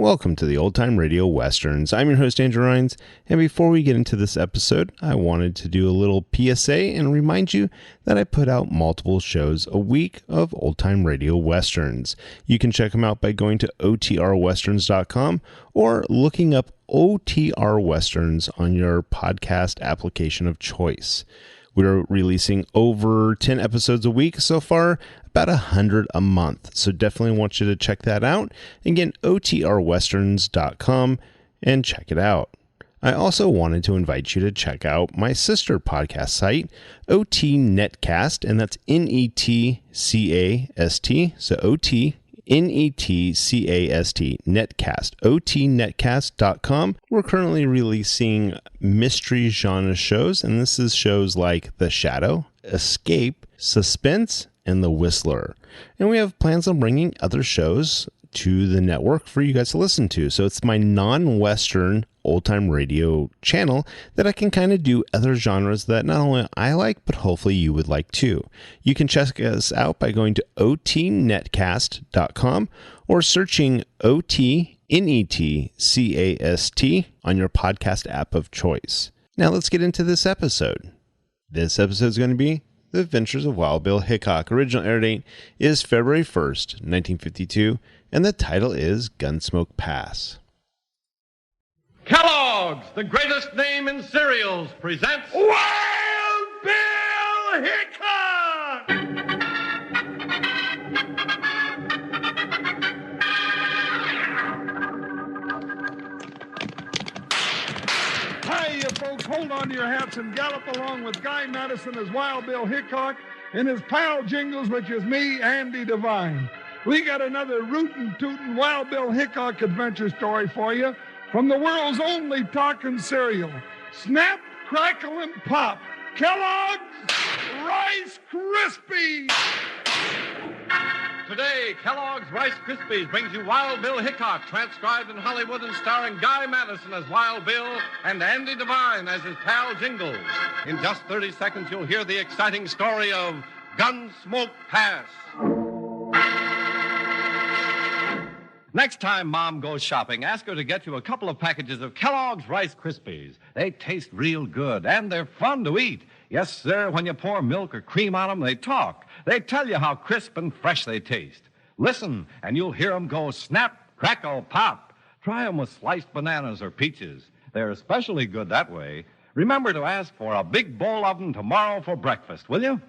Welcome to the Old Time Radio Westerns. I'm your host, Andrew Rhines, and before we get into this episode, I wanted to do a little PSA and remind you that I put out multiple shows a week of Old Time Radio Westerns. You can check them out by going to otrwesterns.com or looking up OTR Westerns on your podcast application of choice. We're releasing over 10 episodes a week so far, about 100 a month. So definitely want you to check that out. Again, otrwesterns.com and check it out. I also wanted to invite you to check out my sister podcast site, OT Netcast, and that's Netcast. So OT Netcast, Netcast, otnetcast.com. We're currently releasing mystery genre shows, and this is shows like The Shadow, Escape, Suspense, and The Whistler. And we have plans on bringing other shows to the network for you guys to listen to. So it's my non-Western old-time radio channel that I can kind of do other genres that not only I like, but hopefully you would like too. You can check us out by going to otnetcast.com or searching OTNETCAST on your podcast app of choice. Now let's get into this episode. This episode is going to be The Adventures of Wild Bill Hickok. Original air date is February 1st, 1952, and the title is Gunsmoke Pass. Kellogg's, the greatest name in cereals, presents Wild Bill Hickok! Hiya, folks. Hold on to your hats and gallop along with Guy Madison as Wild Bill Hickok and his pal Jingles, which is me, Andy Devine. We got another rootin' tootin' Wild Bill Hickok adventure story for you from the world's only talking cereal. Snap, crackle, and pop. Kellogg's Rice Krispies! Today, Kellogg's Rice Krispies brings you Wild Bill Hickok, transcribed in Hollywood and starring Guy Madison as Wild Bill and Andy Devine as his pal Jingles. In just 30 seconds, you'll hear the exciting story of Gunsmoke Pass. Next time Mom goes shopping, ask her to get you a couple of packages of Kellogg's Rice Krispies. They taste real good, and they're fun to eat. Yes, sir, when you pour milk or cream on them, they talk. They tell you how crisp and fresh they taste. Listen, and you'll hear them go snap, crackle, pop. Try them with sliced bananas or peaches. They're especially good that way. Remember to ask for a big bowl of them tomorrow for breakfast, will you?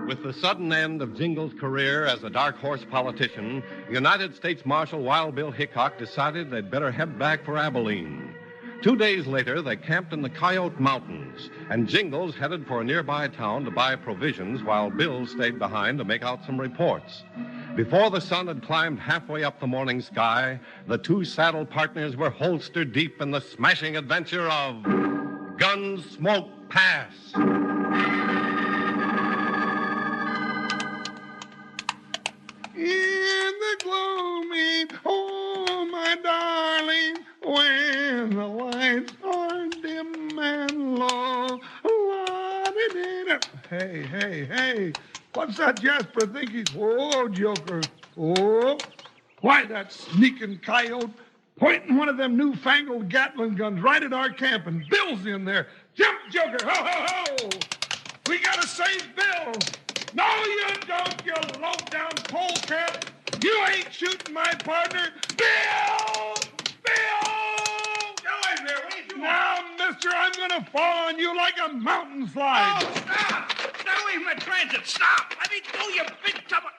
With the sudden end of Jingles' career as a dark horse politician, United States Marshal Wild Bill Hickok decided they'd better head back for Abilene. 2 days later, they camped in the Coyote Mountains, and Jingles headed for a nearby town to buy provisions while Bill stayed behind to make out some reports. Before the sun had climbed halfway up the morning sky, the two saddle partners were holstered deep in the smashing adventure of Gunsmoke Pass. In the gloomy, oh, my darling, when the lights are dim and low. Hey, what's that Jasper think he's... Oh, Joker. Oh, why, that sneaking coyote pointing one of them newfangled Gatling guns right at our camp, and Bill's in there. Jump, Joker, ho, ho, ho! We gotta save Bill! No, you don't, you low-down polecat! You ain't shooting my partner! Bill! Bill! What there? What are you doing? Now, mister, I'm gonna fall on you like a mountain slide! Oh, stop! Stay away from the transit! Stop! Let me do, you big trouble!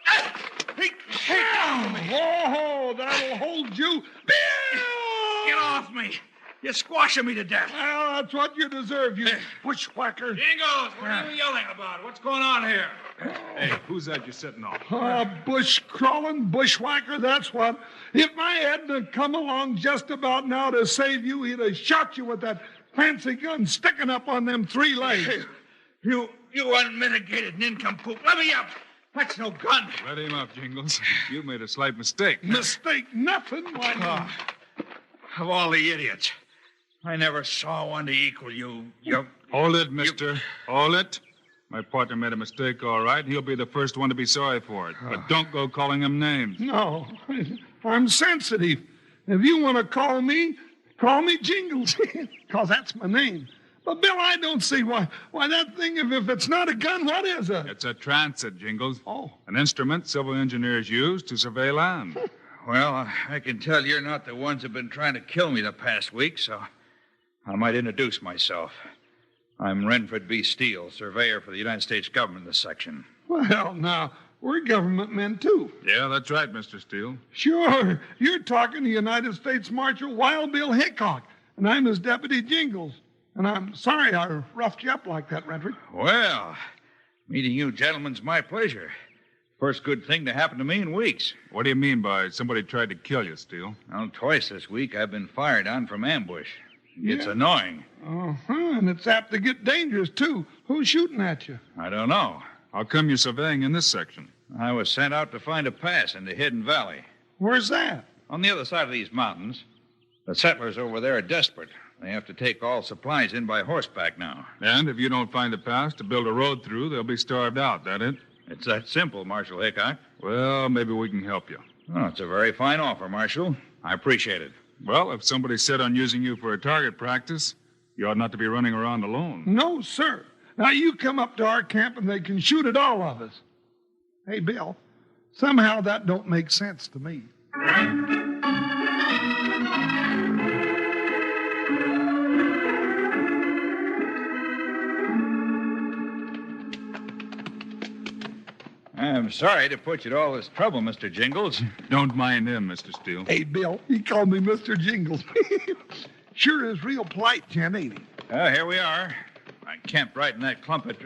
Hey, down me! Oh, that'll hold you! Bill! Get off me! You're squashing me to death. Well, that's what you deserve, you bushwhacker. Jingles, what are you yelling about? What's going on here? Hey, who's that you're sitting on? Bush-crawling bushwhacker, that's what. If I hadn't come along just about now to save you, he'd have shot you with that fancy gun sticking up on them 3 legs. You unmitigated nincompoop. Let me up. That's no gun. Let him up, Jingles. You made a slight mistake. Mistake nothing. Why, of all the idiots, I never saw one to equal you. Hold it, mister. Hold it. My partner made a mistake, all right, and he'll be the first one to be sorry for it. But don't go calling him names. No, I'm sensitive. If you want to call me Jingles, because that's my name. But, Bill, I don't see why that thing, if it's not a gun, what is it? It's a transit, Jingles. Oh. An instrument civil engineers use to survey land. Well, I can tell you're not the ones who've been trying to kill me the past week, so I might introduce myself. I'm Renford B. Steele, surveyor for the United States government in this section. Well, now, we're government men, too. Yeah, that's right, Mr. Steele. Sure. You're talking to United States Marshal Wild Bill Hickok, and I'm his deputy Jingles. And I'm sorry I roughed you up like that, Renford. Well, meeting you gentlemen's my pleasure. First good thing to happen to me in weeks. What do you mean by somebody tried to kill you, Steele? Well, twice this week I've been fired on from ambush. It's Yeah. annoying. And it's apt to get dangerous, too. Who's shooting at you? I don't know. How come you're surveying in this section? I was sent out to find a pass in the Hidden Valley. Where's that? On the other side of these mountains. The settlers over there are desperate. They have to take all supplies in by horseback now. And if you don't find a pass to build a road through, they'll be starved out, that it? It's that simple, Marshal Hickok. Well, maybe we can help you. Oh, it's a very fine offer, Marshal. I appreciate it. Well, if somebody's set on using you for a target practice, you ought not to be running around alone. No, sir. Now, you come up to our camp and they can shoot at all of us. Hey, Bill, somehow that don't make sense to me. I'm sorry to put you to all this trouble, Mr. Jingles. Don't mind him, Mr. Steele. Hey, Bill, he called me Mr. Jingles. Sure is real polite, Jen, ain't he? Here we are. I camped right in that clump of...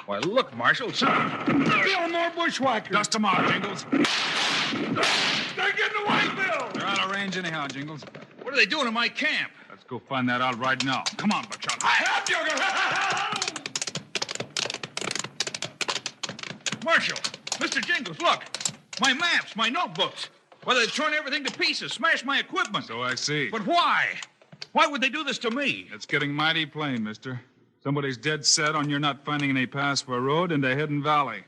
Why, look, Marshal. Bill, more bushwhackers. Dust them off, Jingles. They're getting away, Bill. They're out of range anyhow, Jingles. What are they doing in my camp? Let's go find that out right now. Come on, Buckshot. I have you. Marshal, Mr. Jingles, look. My maps, my notebooks. Well, they've torn everything to pieces, smashed my equipment. So I see. But why? Why would they do this to me? It's getting mighty plain, mister. Somebody's dead set on you're not finding any pass for a road into Hidden Valley.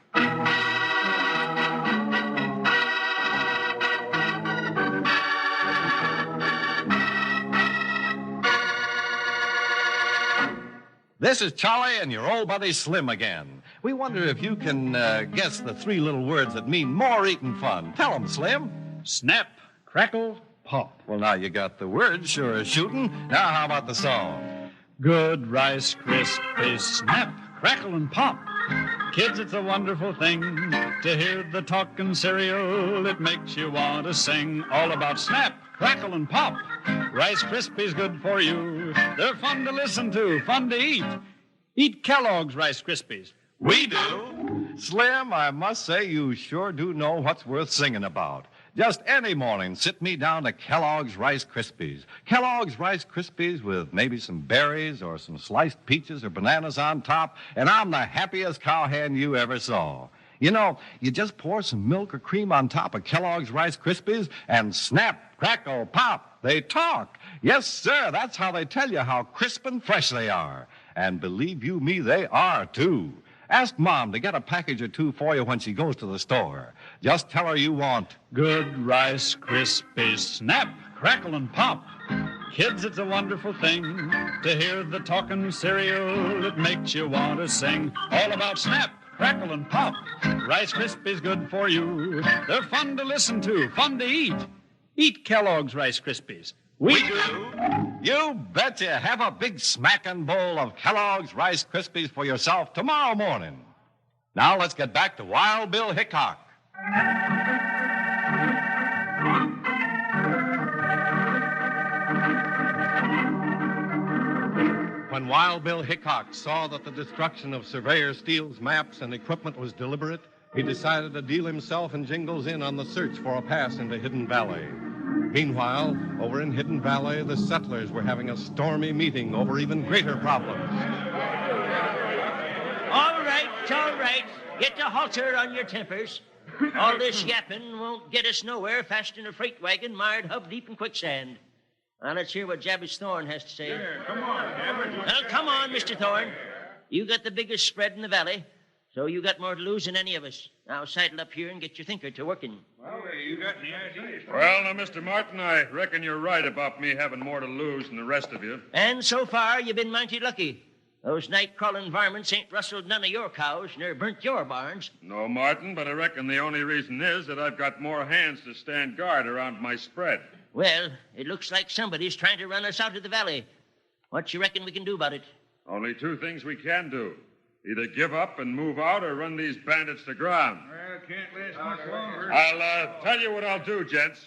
This is Charlie and your old buddy Slim again. We wonder if you can guess the three little words that mean more eating fun. Tell them, Slim. Snap, crackle, pop. Well, now you got the words, sure as shooting. Now, how about the song? Good Rice Krispies, snap, crackle, and pop. Kids, it's a wonderful thing to hear the talking cereal. It makes you want to sing all about snap, crackle, and pop. Rice Krispies good for you. They're fun to listen to, fun to eat. Eat Kellogg's Rice Krispies. We do. Slim, I must say you sure do know what's worth singing about. Just any morning, sit me down to Kellogg's Rice Krispies. Kellogg's Rice Krispies with maybe some berries or some sliced peaches or bananas on top, and I'm the happiest cowhand you ever saw. You know, you just pour some milk or cream on top of Kellogg's Rice Krispies, and snap, crackle, pop, they talk. Yes, sir, that's how they tell you how crisp and fresh they are. And believe you me, they are, too. Ask Mom to get a package or two for you when she goes to the store. Just tell her you want Good Rice Krispies, snap, crackle, and pop. Kids, it's a wonderful thing to hear the talking cereal. It makes you want to sing all about snap, crackle, and pop. Rice Krispies good for you. They're fun to listen to, fun to eat. Eat Kellogg's Rice Krispies. We do. You betcha. Have a big smacking bowl of Kellogg's Rice Krispies for yourself tomorrow morning. Now let's get back to Wild Bill Hickok. When Wild Bill Hickok saw that the destruction of Surveyor Steele's maps and equipment was deliberate, he decided to deal himself and Jingles in on the search for a pass into Hidden Valley. Meanwhile, over in Hidden Valley, the settlers were having a stormy meeting over even greater problems. All right, it's all right. Get the halter on your tempers. All this yapping won't get us nowhere faster than a freight wagon mired hub deep in quicksand. Now let's hear what Jabez Thorne has to say. Come on, Jabez. Well, come on, Mr. Thorne. You got the biggest spread in the valley, so you got more to lose than any of us. Now saddle up here and get your thinker to working. Well, you got any ideas? Well, now, Mr. Martin, I reckon you're right about me having more to lose than the rest of you. And so far, you've been mighty lucky. Those night-crawling varmints ain't rustled none of your cows, nor burnt your barns. No, Martin, but I reckon the only reason is that I've got more hands to stand guard around my spread. Well, it looks like somebody's trying to run us out of the valley. What you reckon we can do about it? Only two things we can do. Either give up and move out or run these bandits to ground. Well, can't last much longer. I'll tell you what I'll do, gents.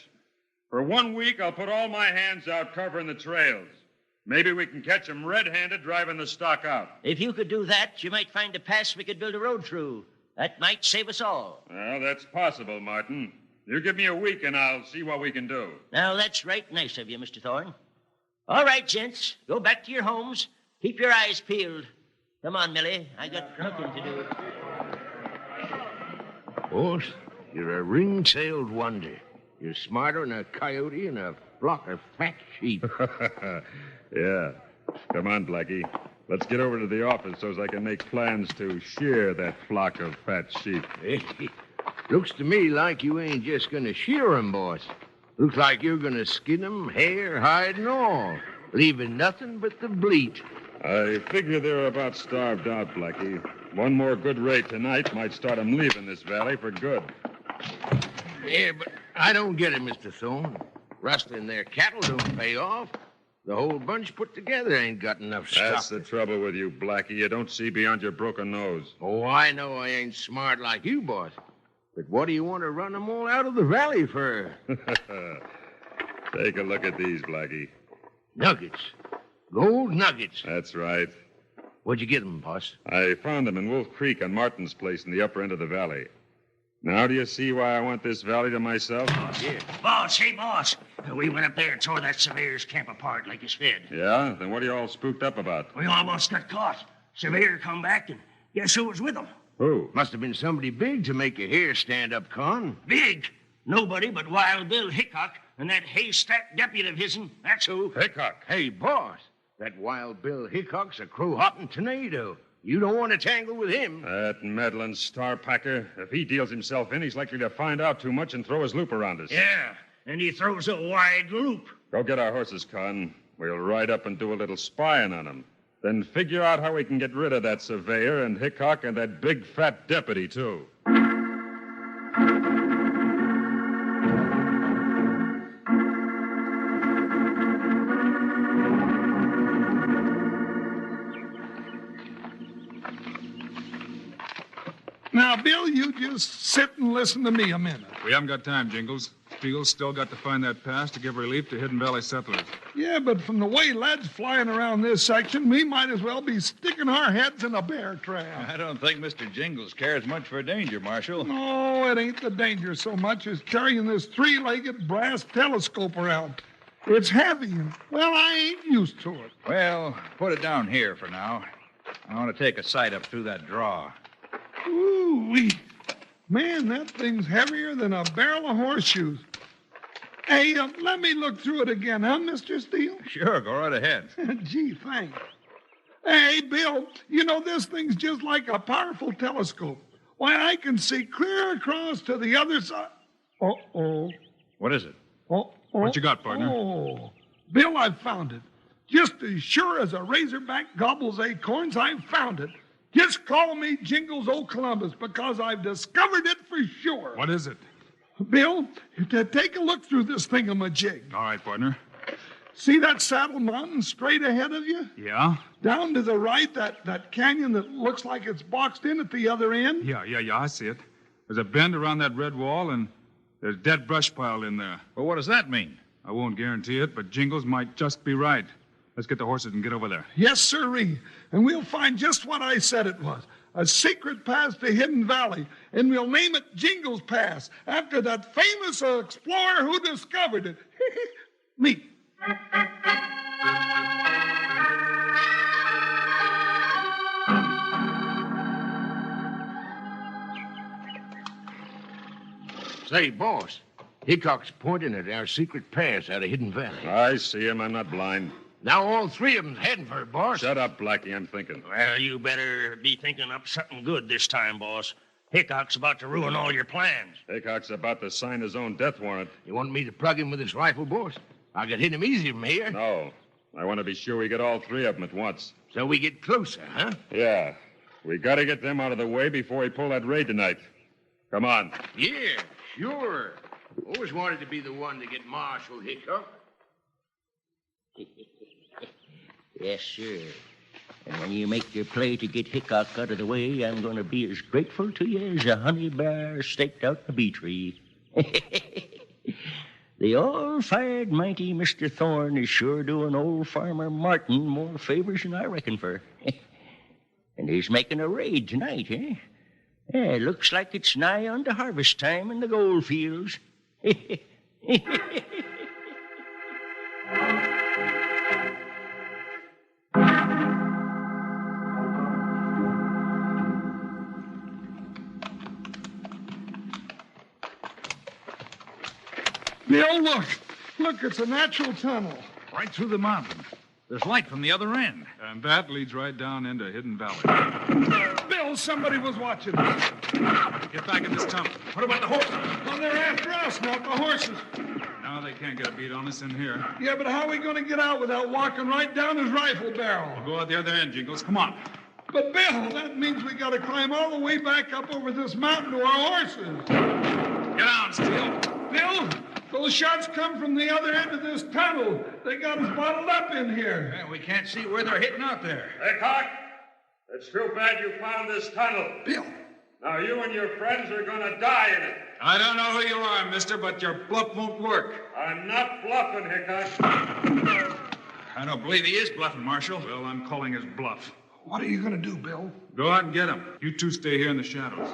For 1 week, I'll put all my hands out covering the trails. Maybe we can catch them red-handed driving the stock out. If you could do that, you might find a pass we could build a road through. That might save us all. Well, that's possible, Martin. You give me a week and I'll see what we can do. Now, that's right nice of you, Mr. Thorne. All right, gents, go back to your homes. Keep your eyes peeled. Come on, Millie. I got cooking to do. Boss, you're a ring-tailed wonder. You're smarter than a coyote and a flock of fat sheep. Yeah. Come on, Blackie. Let's get over to the office so as I can make plans to shear that flock of fat sheep. Looks to me like you ain't just gonna shear 'em, boss. Looks like you're gonna skin 'em, hair, hide, and all, leaving nothing but the bleat. I figure they're about starved out, Blackie. One more good raid tonight might start them leaving this valley for good. Yeah, but I don't get it, Mr. Thorne. Rustling their cattle don't pay off. The whole bunch put together ain't got enough stock. That's the trouble with you, Blackie. You don't see beyond your broken nose. Oh, I know I ain't smart like you, boss. But what do you want to run 'em all out of the valley for? Take a look at these, Blackie. Nuggets. Gold nuggets. That's right. Where'd you get 'em, boss? I found them in Wolf Creek on Martin's place in the upper end of the valley. Now do you see why I want this valley to myself? Yeah. Boss, hey, boss. We went up there and tore that Surveyor's camp apart like you said. Yeah? Then what are you all spooked up about? We almost got caught. Surveyor come back, and guess who was with him? Who? Must have been somebody big to make your hair stand up, Con. Big. Nobody but Wild Bill Hickok and that haystack deputy of his'n. That's who. Hickok. Hey, boss. That Wild Bill Hickok's a crow-hopping tornado. You don't want to tangle with him. That meddling star-packer. If he deals himself in, he's likely to find out too much and throw his loop around us. Yeah, and he throws a wide loop. Go get our horses, Con. We'll ride up and do a little spying on him. Then figure out how we can get rid of that surveyor and Hickok and that big fat deputy, too. Now, Bill, you just sit and listen to me a minute. We haven't got time, Jingles. Spiegel's still got to find that pass to give relief to Hidden Valley settlers. Yeah, but from the way lead's flying around this section, we might as well be sticking our heads in a bear trap. I don't think Mr. Jingles cares much for danger, Marshal. No, it ain't the danger so much as carrying this three-legged brass telescope around. It's heavy, and, well, I ain't used to it. Well, put it down here for now. I want to take a sight up through that draw. Ooh-wee. Man, that thing's heavier than a barrel of horseshoes. Hey, let me look through it again, huh, Mr. Steele? Sure, go right ahead. Gee, thanks. Hey, Bill, you know, this thing's just like a powerful telescope. Why, I can see clear across to the other side. Uh-oh. What is it? Oh, What you got, partner? Oh, Bill, I've found it. Just as sure as a razorback gobbles acorns, I've found it. Just call me Jingles O' Columbus because I've discovered it for sure. What is it? Bill, take a look through this thingamajig. All right, partner. See that saddle mountain straight ahead of you? Yeah? Down to the right, that canyon that looks like it's boxed in at the other end? Yeah, I see it. There's a bend around that red wall, and there's dead brush piled in there. Well, what does that mean? I won't guarantee it, but Jingles might just be right. Let's get the horses and get over there. Yes, sirree. And we'll find just what I said it was. A secret pass to Hidden Valley. And we'll name it Jingles Pass after that famous explorer who discovered it. Me. Say, boss, Hickok's pointing at our secret pass out of Hidden Valley. I see him. I'm not blind. Now all three of them's heading for it, boss. Shut up, Blackie. I'm thinking. Well, you better be thinking up something good this time, boss. Hickok's about to ruin all your plans. Hickok's about to sign his own death warrant. You want me to plug him with this rifle, boss? I could hit him easy from here. No. I want to be sure we get all three of them at once. So we get closer, huh? Yeah. We got to get them out of the way before we pull that raid tonight. Come on. Yeah, sure. Always wanted to be the one to get Marshal Hickok. Yes, sir. And when you make your play to get Hickok out of the way, I'm going to be as grateful to you as a honey bear staked out in a bee tree. The all-fired mighty Mr. Thorne is sure doing old Farmer Martin more favors than I reckon for. And he's making a raid tonight, eh? Yeah, looks like it's nigh on to harvest time in the gold fields. Bill, look. Look, it's a natural tunnel. Right through the mountain. There's light from the other end. And that leads right down into Hidden Valley. Bill, somebody was watching us. Get back in this tunnel. What about the horses? Well, they're after us, not the horses. Now they can't get a beat on us in here. Yeah, but how are we going to get out without walking right down his rifle barrel? We'll go out the other end, Jingles. Come on. But, Bill, that means we got to climb all the way back up over this mountain to our horses. Get down, Steele. Bill, those shots come from the other end of this tunnel. They got us bottled up in here. Yeah, we can't see where they're hitting out there. Hickok, it's too bad you found this tunnel. Bill. Now you and your friends are going to die in it. I don't know who you are, mister, but your bluff won't work. I'm not bluffing, Hickok. I don't believe he is bluffing, Marshal. Well, I'm calling his bluff. What are you going to do, Bill? Go out and get him. You two stay here in the shadows.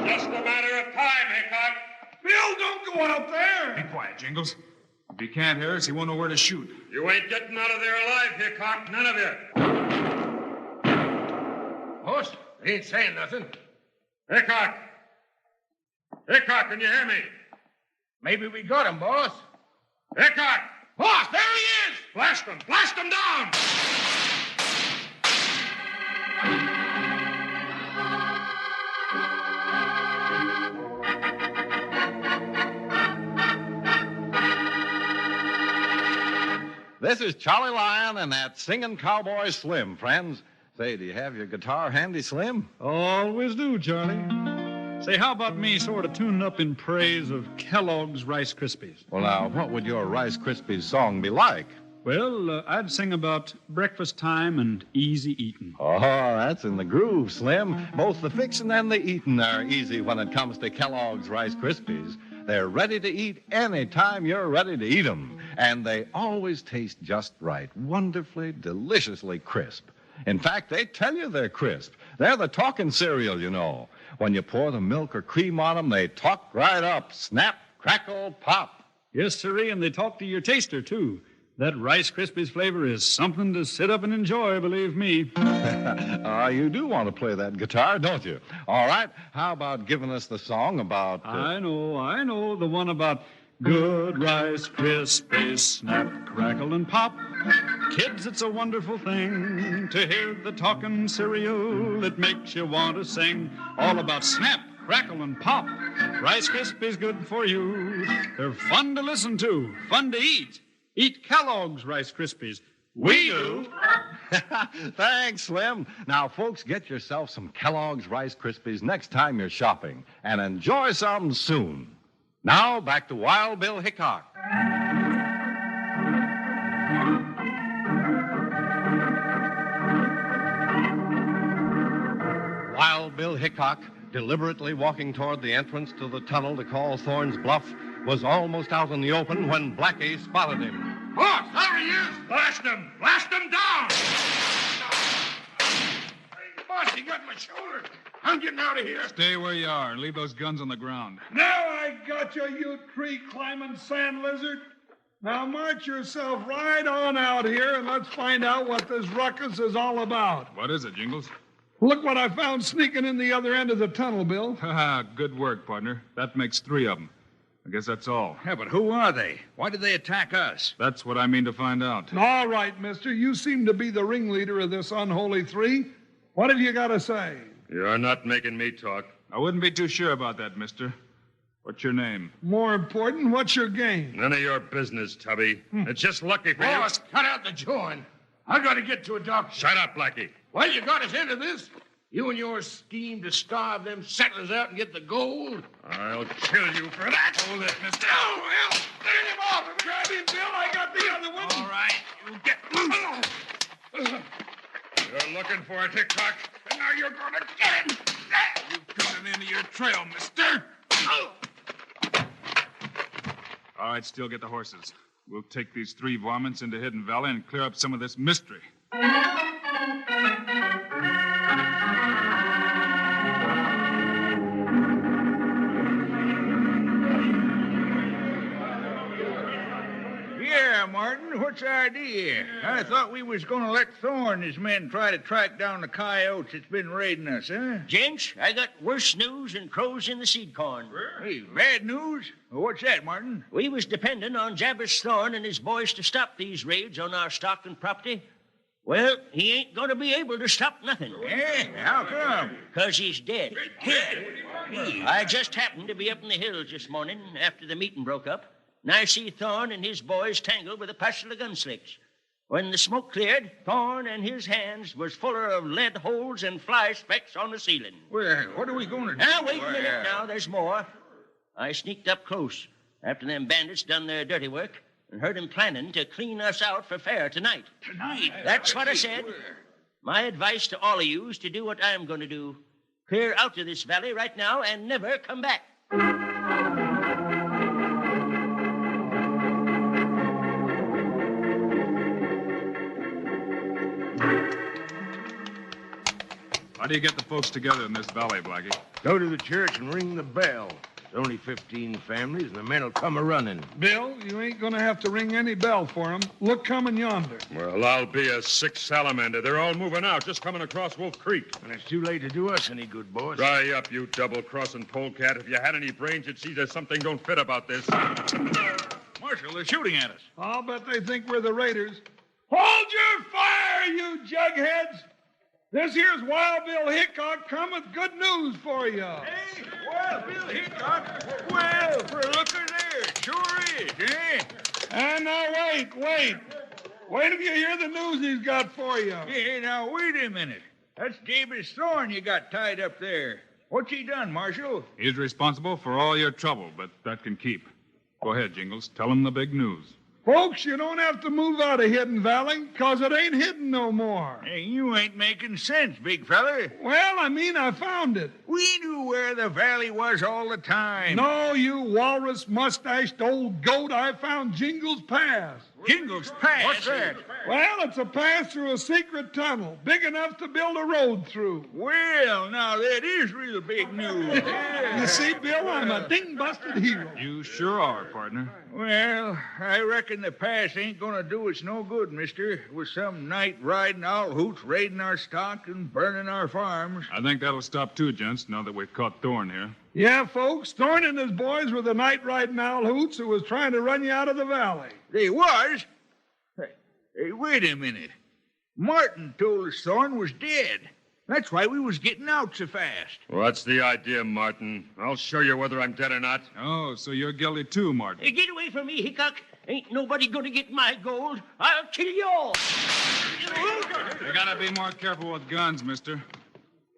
Just a matter of time, Hickok. Bill, don't go out there. Be quiet, Jingles. If he can't hear us, he won't know where to shoot. You ain't getting out of there alive, Hickok. None of you. Boss, they ain't saying nothing. Hickok! Hickok, can you hear me? Maybe we got him, boss. Hickok! Boss, there he is! Blast him! Blast him down! This is Charlie Lyon and that singing cowboy Slim, friends. Say, do you have your guitar handy, Slim? Always do, Charlie. Say, how about me sort of tuning up in praise of Kellogg's Rice Krispies? Well, now, what would your Rice Krispies song be like? Well, I'd sing about breakfast time and easy eating. Oh, that's in the groove, Slim. Both the fixin' and the eatin' are easy when it comes to Kellogg's Rice Krispies. They're ready to eat any time you're ready to eat them. And they always taste just right, wonderfully, deliciously crisp. In fact, they tell you they're crisp. They're the talking cereal, you know. When you pour the milk or cream on them, they talk right up. Snap, crackle, pop. Yes, sirree, and they talk to your taster, too. That Rice Krispies flavor is something to sit up and enjoy, believe me. You do want to play that guitar, don't you? All right, how about giving us the song about... I know, the one about good Rice Krispies, snap, crackle, and pop. Kids, it's a wonderful thing to hear the talking cereal. It makes you want to sing all about snap, crackle, and pop. Rice Krispies good for you. They're fun to listen to, fun to eat. Eat Kellogg's Rice Krispies. We do. Thanks, Slim. Now, folks, get yourself some Kellogg's Rice Krispies next time you're shopping, and enjoy some soon. Now, back to Wild Bill Hickok. Wild Bill Hickok, deliberately walking toward the entrance to the tunnel to call Thorne's bluff, was almost out in the open when Blackie spotted him. Boss, there he is! Blast him! Blast him down! Boss, he got my shoulder. I'm getting out of here. Stay where you are and leave those guns on the ground. Now I got you, you tree-climbing sand lizard. Now march yourself right on out here and let's find out what this ruckus is all about. What is it, Jingles? Look what I found sneaking in the other end of the tunnel, Bill. Ha! Good work, partner. That makes 3 of them. I guess that's all. Yeah, but who are they? Why did they attack us? That's what I mean to find out. All right, mister. You seem to be the ringleader of this unholy three. What have you got to say? You're not making me talk. I wouldn't be too sure about that, mister. What's your name? More important, what's your game? None of your business, Tubby. It's just lucky for Boss, cut out the jawing. I got to get to a doctor. you. Shut up, Blackie. Well, you got us into this. You and your scheme to starve them settlers out and get the gold. I'll kill you for that. Hold it, mister. Oh, well, turn him off and grab him, Bill. I got the other one. All right, you get loose. You're looking for it, Hickok, and now you're going to get it. You've got it into your trail, mister. All right, still get the horses. We'll take these 3 varmints into Hidden Valley and clear up some of this mystery. Yeah, Martin, what's the idea? I thought we was going to let Thorne and his men try to track down the coyotes that's been raiding us, huh? Gents, I got worse news than crows in the seed corn. Hey, bad news? Well, what's that, Martin? We was depending on Jabez Thorne and his boys to stop these raids on our stock and property. Well, he ain't going to be able to stop nothing. Eh? How come? 'Cause he's dead. I just happened to be up in the hills this morning after the meeting broke up, and I see Thorne and his boys tangled with a passel of gunslicks. When the smoke cleared, Thorne and his hands was fuller of lead holes and fly specks on the ceiling. Well, what are we going to do? Now, wait a minute now, there's more. I sneaked up close after them bandits done their dirty work and heard 'em planning to clean us out for fair tonight. Tonight? That's what I said. My advice to all of you is to do what I'm going to do. Clear out of this valley right now and never come back. How do you get the folks together in this valley, Blackie? Go to the church and ring the bell. There's only 15 families, and the men will come a-running. Bill, you ain't going to have to ring any bell for them. Look coming yonder. Well, I'll be a sick salamander. They're all moving out, just coming across Wolf Creek. And it's too late to do us any good, boss. Dry up, you double-crossing polecat. If you had any brains, you'd see there's something don't fit about this. Marshal, they're shooting at us. I'll bet they think we're the raiders. Hold your fire, you jugheads! This here's Wild Bill Hickok come with good news for you. Hey, well, Bill Hickok. Well, for a looker there, sure is, eh? And now wait. Wait till you hear the news he's got for you. Hey, now, wait a minute. That's Jabez Thorne you got tied up there. What's he done, Marshal? He's responsible for all your trouble, but that can keep. Go ahead, Jingles. Tell him the big news. Folks, you don't have to move out of Hidden Valley, 'cause it ain't hidden no more. Hey, you ain't making sense, big feller. Well, I mean, I found it. We knew where the valley was all the time. No, you walrus-mustached old goat, I found Jingles Pass. Jingles Pass? What's that? Well, it's a pass through a secret tunnel, big enough to build a road through. Well, now, that is real big news. You see, Bill, I'm a ding-busted hero. You sure are, partner. Well, I reckon the pass ain't gonna do us no good, mister, with some night-riding owl-hoots raiding our stock and burning our farms. I think that'll stop too, gents, now that we've caught Thorne here. Yeah, folks, Thorne and his boys were the night-riding owl hoots who was trying to run you out of the valley. They was? Hey, wait a minute. Martin told us Thorne was dead. That's why we was getting out so fast. What's the idea, Martin? I'll show you whether I'm dead or not. Oh, so you're guilty too, Martin. Hey, get away from me, Hickok. Ain't nobody going to get my gold. I'll kill you all. You gotta be more careful with guns, mister.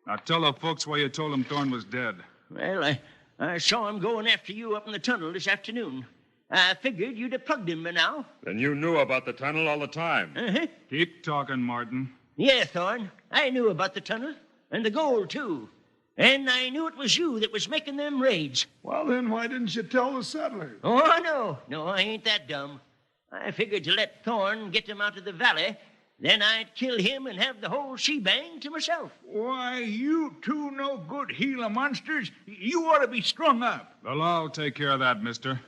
Now tell the folks why you told them Thorne was dead. Well, I saw him going after you up in the tunnel this afternoon. I figured you'd have plugged him by now. Then you knew about the tunnel all the time. Uh-huh. Keep talking, Martin. Yeah, Thorne. I knew about the tunnel. And the gold, too. And I knew it was you that was making them raids. Well, then why didn't you tell the settlers? Oh, no. No, I ain't that dumb. I figured to let Thorne get them out of the valley. Then I'd kill him and have the whole shebang to myself. Why, you two no good Gila monsters. You ought to be strung up. The law will take care of that, mister.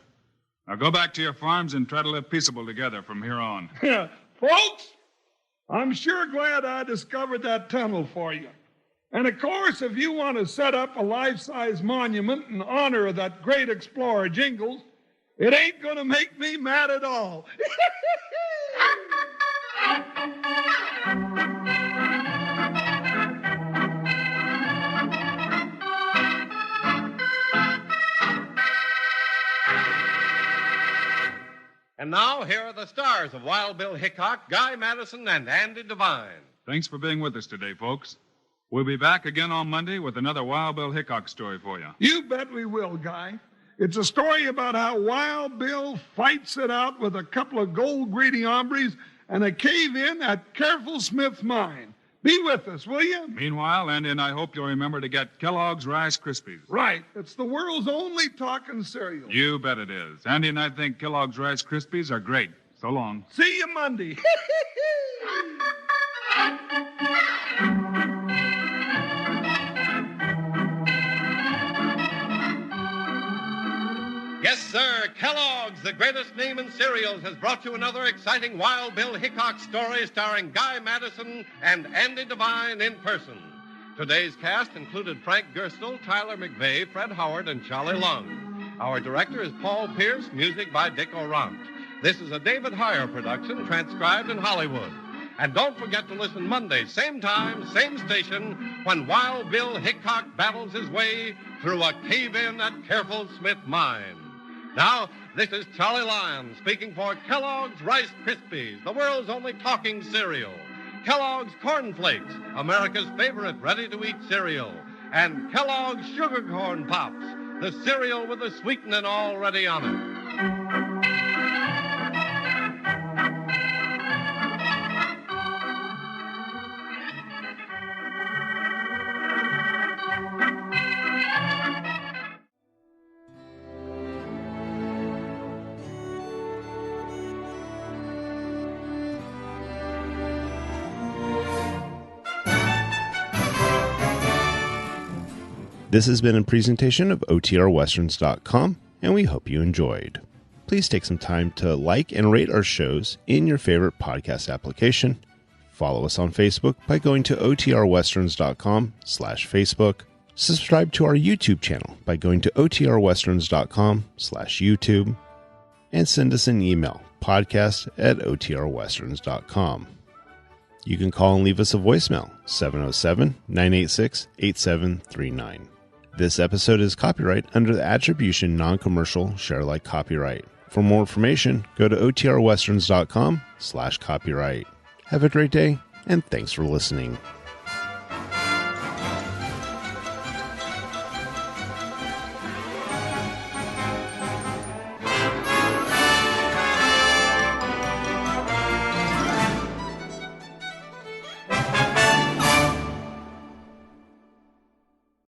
Now go back to your farms and try to live peaceable together from here on. Folks, I'm sure glad I discovered that tunnel for you. And, of course, if you want to set up a life-size monument in honor of that great explorer, Jingles, It ain't going to make me mad at all. And now, here are the stars of Wild Bill Hickok, Guy Madison, and Andy Devine. Thanks for being with us today, folks. We'll be back again on Monday with another Wild Bill Hickok story for you. You bet we will, Guy. It's a story about how Wild Bill fights it out with a couple of gold-greedy hombres and a cave-in at Careful Smith Mine. Be with us, will you? Meanwhile, Andy and I hope you'll remember to get Kellogg's Rice Krispies. Right. It's the world's only talking cereal. You bet it is. Andy and I think Kellogg's Rice Krispies are great. So long. See you Monday. Yes, sir. Kellogg's, the greatest name in cereals, has brought you another exciting Wild Bill Hickok story starring Guy Madison and Andy Devine in person. Today's cast included Frank Gerstle, Tyler McVeigh, Fred Howard, and Charlie Lung. Our director is Paul Pierce, music by Dick Orant. This is a David Heyer production, transcribed in Hollywood. And don't forget to listen Monday, same time, same station, when Wild Bill Hickok battles his way through a cave-in at Careful Smith Mine. Now, this is Charlie Lyon speaking for Kellogg's Rice Krispies, the world's only talking cereal. Kellogg's Corn Flakes, America's favorite ready-to-eat cereal. And Kellogg's Sugar Corn Pops, the cereal with the sweetening already on it. This has been a presentation of OTRWesterns.com, and we hope you enjoyed. Please take some time to like and rate our shows in your favorite podcast application. Follow us on Facebook by going to OTRWesterns.com/Facebook. Subscribe to our YouTube channel by going to OTRWesterns.com/YouTube. And send us an email, podcast@OTRWesterns.com. You can call and leave us a voicemail, 707-986-8739. This episode is copyright under the Attribution Non-Commercial Share-alike copyright. For more information, go to OTRWesterns.com/copyright. Have a great day, and thanks for listening.